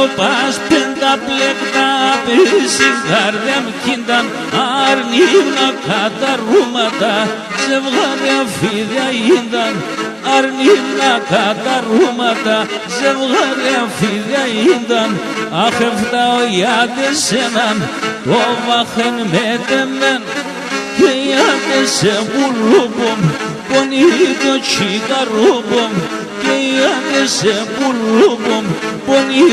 ο πας πενταπλέκτα πέσει καρδιά μου κίνταν αρνήνα καταρρούματα ζευγάρια φίδια ίνταν αρνήνα καταρρούματα ζευγάρια φίδια ίνταν αχ εφτάω ιάτες έναν το βάχεν μετεμέν και ιάτες σε πουλούπομ πονεί το τσιγαρούπομ και ιάτες σε πουλούπομ πονεί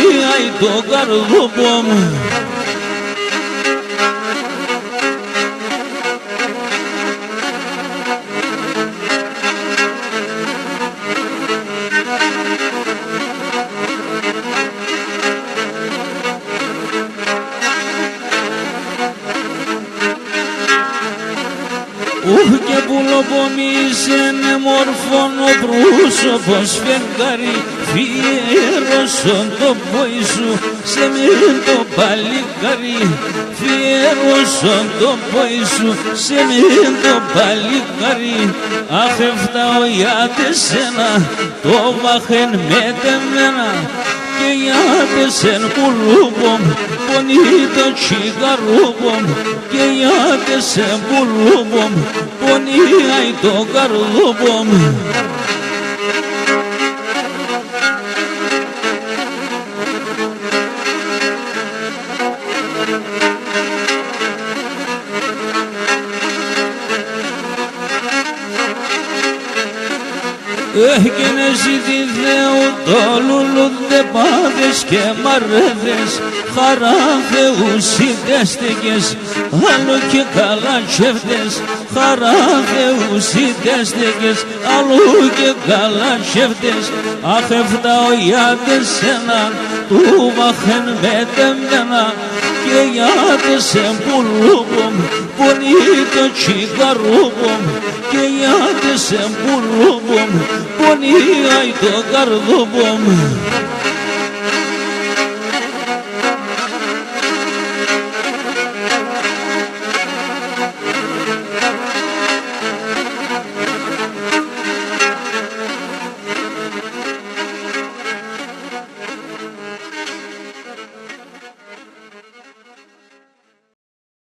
το καρδούπομ. Και πουλοπομίσαινε μόρφων ο πρόσωπος φεγγάρι φιέρωσον το πόη σου σε μήν το παλικάρι φιέρωσον το πόη σου σε μήν το παλικάρι αχ εφτάω ιάτες ένα το βάχεν μετεμένα και ιάτες εν πουλούπομ πονεί το τσιγαρούπομ και ιάτες εν πουλούπομ πονεί το καρδούπομ. Έχγενε ζητή Θεού το λουλούδε πάδες και μαρέδες χαρά Θεού συντέστηκες άλλο και καλά τσεύτες χαρά Θεού συντέστηκες άλλο και καλά τσεύτες αχ εφτάω ιάτες έναν του βάχεν μετεμένα και ιάτες εν πουλούπομ πονεί το τσιγαρούπομ και ιάτες εν πουλούπομ πονεί το καρδούπομ.